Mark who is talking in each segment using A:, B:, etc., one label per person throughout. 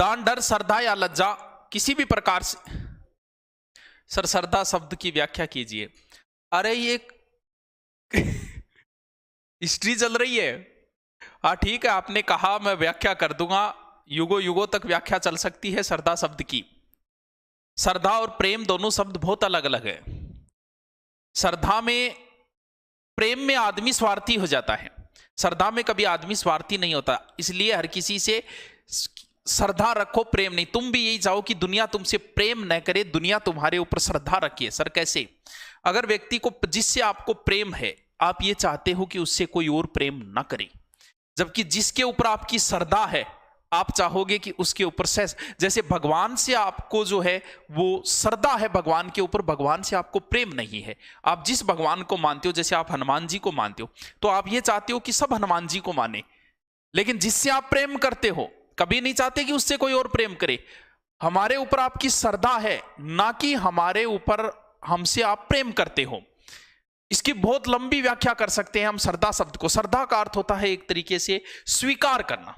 A: दान, डर, श्रद्धा या लज्जा किसी भी प्रकार से। सर श्रद्धा शब्द की व्याख्या कीजिए। अरे ये हिस्ट्री चल रही है। हाँ ठीक है, आपने कहा, मैं व्याख्या कर दूंगा। युगों युगों तक व्याख्या चल सकती है श्रद्धा शब्द की। श्रद्धा और प्रेम दोनों शब्द बहुत अलग अलग है। श्रद्धा में, प्रेम में आदमी स्वार्थी हो जाता है, श्रद्धा में कभी आदमी स्वार्थी नहीं होता। इसलिए हर किसी से श्रद्धा रखो, प्रेम नहीं। तुम भी यही चाहो कि दुनिया तुमसे प्रेम न करे, दुनिया तुम्हारे ऊपर श्रद्धा रखिए। सर कैसे? अगर व्यक्ति को, जिससे आपको प्रेम है, आप ये चाहते हो कि उससे कोई और प्रेम ना करे, जबकि जिसके ऊपर आपकी श्रद्धा है आप चाहोगे कि उसके ऊपर से, जैसे भगवान से आपको जो है वो श्रद्धा है भगवान के ऊपर, भगवान से आपको प्रेम नहीं है। आप जिस भगवान को मानते हो, जैसे आप हनुमान जी को मानते हो, तो आप ये चाहते हो कि सब हनुमान जी को माने। लेकिन जिससे आप प्रेम करते हो, कभी नहीं चाहते कि उससे कोई और प्रेम करे। हमारे ऊपर आपकी श्रद्धा है, ना कि हमारे ऊपर हमसे आप प्रेम करते हो। इसकी बहुत लंबी व्याख्या कर सकते हैं हम श्रद्धा शब्द को। श्रद्धा का अर्थ होता है एक तरीके से स्वीकार करना,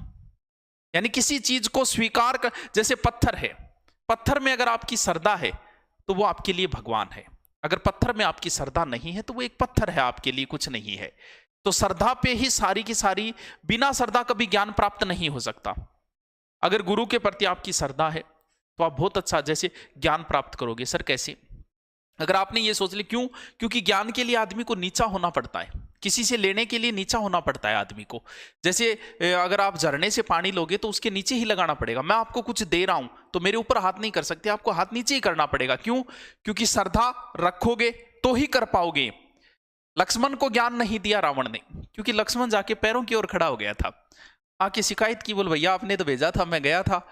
A: यानी किसी चीज को स्वीकार कर। जैसे पत्थर है, पत्थर में अगर आपकी श्रद्धा है तो वो आपके लिए भगवान है। अगर पत्थर में आपकी श्रद्धा नहीं है तो वो एक पत्थर है, आपके लिए कुछ नहीं है। तो श्रद्धा पे ही सारी की सारी, बिना श्रद्धा कभी ज्ञान प्राप्त नहीं हो सकता। अगर गुरु के प्रति आपकी श्रद्धा है तो आप बहुत अच्छा जैसे ज्ञान प्राप्त करोगे। सर कैसे? अगर आपने ये सोच लिया, क्यों? क्योंकि ज्ञान के लिए आदमी को नीचा होना पड़ता है, किसी से लेने के लिए नीचा होना पड़ता है आदमी को। जैसे अगर आप झरने से पानी लोगे तो उसके नीचे ही लगाना पड़ेगा। मैं आपको कुछ दे रहा हूं तो मेरे ऊपर हाथ नहीं कर सकते, आपको हाथ नीचे ही करना पड़ेगा। क्यों? क्योंकि श्रद्धा रखोगे तो ही कर पाओगे। लक्ष्मण को ज्ञान नहीं दिया रावण ने, क्योंकि लक्ष्मण जाके पैरों की ओर खड़ा हो गया था। आके शिकायत की, बोल भैया आपने तो भेजा था, मैं गया था,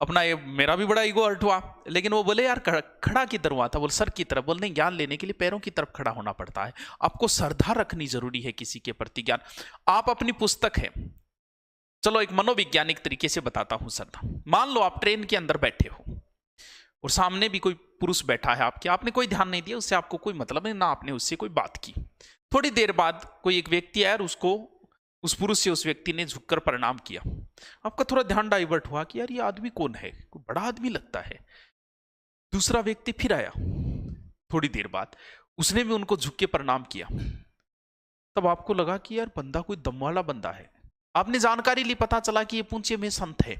A: अपना ये मेरा भी बड़ा ईगो हर्ट हुआ। लेकिन वो बोले यार खड़ा किधर हुआ था? बोल सर की तरफ। बोल नहीं, ज्ञान लेने के लिए पैरों की तरफ खड़ा होना पड़ता है। आपको श्रद्धा रखनी जरूरी है किसी के प्रति। ज्ञान, आप अपनी पुस्तक है, चलो एक मनोवैज्ञानिक तरीके से बताता हूं श्रद्धा। मान लो आप ट्रेन के अंदर बैठे हो और सामने भी कोई पुरुष बैठा है आपके, आपने कोई ध्यान नहीं दिया, उससे आपको कोई मतलब नहीं, ना आपने उससे कोई बात की। थोड़ी देर बाद कोई एक व्यक्ति आया और उसको, उस पुरुष से उस व्यक्ति ने झुककर प्रणाम किया। आपका थोड़ा ध्यान डाइवर्ट हुआ कि यार ये आदमी कौन है, कोई बड़ा आदमी लगता है। दूसरा व्यक्ति फिर आया थोड़ी देर बाद, उसने भी उनको झुक के प्रणाम किया। तब आपको लगा कि यार बंदा कोई दम वाला बंदा है। आपने जानकारी ली, पता चला कि ये पूंछे में संत है।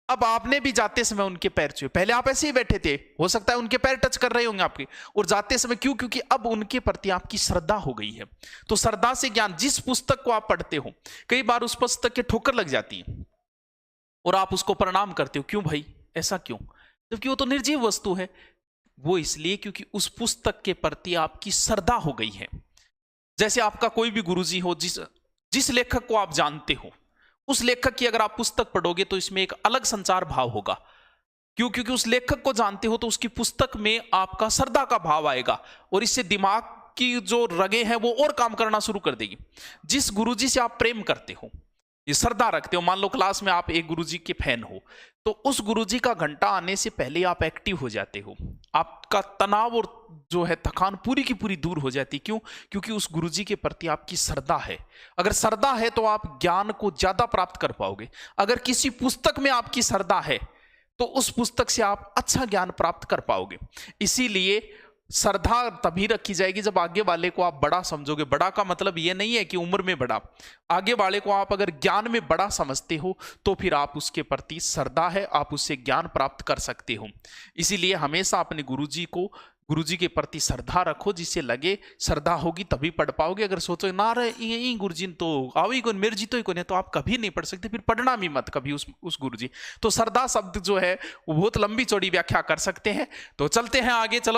A: अब आपने भी जाते समय उनके पैर छुए। पहले आप ऐसे ही बैठे थे, हो सकता है उनके पैर टच कर रहे होंगे आपके, और जाते समय क्यों? क्योंकि अब उनके प्रति आपकी श्रद्धा हो गई है। तो श्रद्धा से ज्ञान, जिस पुस्तक को आप पढ़ते हो, कई बार उस पुस्तक के ठोकर लग जाती है और आप उसको प्रणाम करते हो। क्यों भाई, ऐसा क्यों? जबकि वो तो निर्जीव वस्तु है। वो इसलिए क्योंकि उस पुस्तक के प्रति आपकी श्रद्धा हो गई है। जैसे आपका कोई भी गुरुजी हो, जिस लेखक को आप जानते हो, उस लेखक की अगर आप पुस्तक पढ़ोगे तो इसमें एक अलग संचार भाव होगा। क्यों? क्योंकि उस लेखक को जानते हो तो उसकी पुस्तक में आपका श्रद्धा का भाव आएगा, और इससे दिमाग की जो रगे हैं वो और काम करना शुरू कर देगी। जिस गुरुजी से आप प्रेम करते हो, ये श्रद्धा रखते हो, मान लो क्लास में आप एक गुरुजी के फैन हो, तो उस गुरुजी का घंटा आने से पहले आप एक्टिव हो जाते हो। आपका तनाव और जो है थकान पूरी की पूरी दूर हो जाती। क्यों? क्योंकि उस गुरुजी के प्रति आपकी श्रद्धा है। अगर श्रद्धा है तो आप ज्ञान को ज्यादा प्राप्त कर पाओगे। अगर किसी पुस्तक में आपकी श्रद्धा है तो उस पुस्तक से आप अच्छा ज्ञान प्राप्त कर पाओगे। इसीलिए श्रद्धा तभी रखी जाएगी जब आगे वाले को आप बड़ा समझोगे। बड़ा का मतलब यह नहीं है कि उम्र में बड़ा, आगे वाले को आप अगर ज्ञान में बड़ा समझते हो तो फिर आप उसके प्रति श्रद्धा है, आप उससे ज्ञान प्राप्त कर सकते हो। इसीलिए हमेशा अपने गुरुजी के प्रति श्रद्धा रखो, जिससे लगे श्रद्धा होगी तभी पढ़ पाओगे। अगर सोचो ना रहे गुरुजी तो आओ कौन, मेरे जी तो ही कौन है, तो आप कभी नहीं पढ़ सकते, फिर पढ़ना भी मत कभी उस गुरुजी। तो श्रद्धा शब्द जो है वो बहुत लंबी चौड़ी व्याख्या कर सकते हैं। तो चलते हैं आगे, चलो।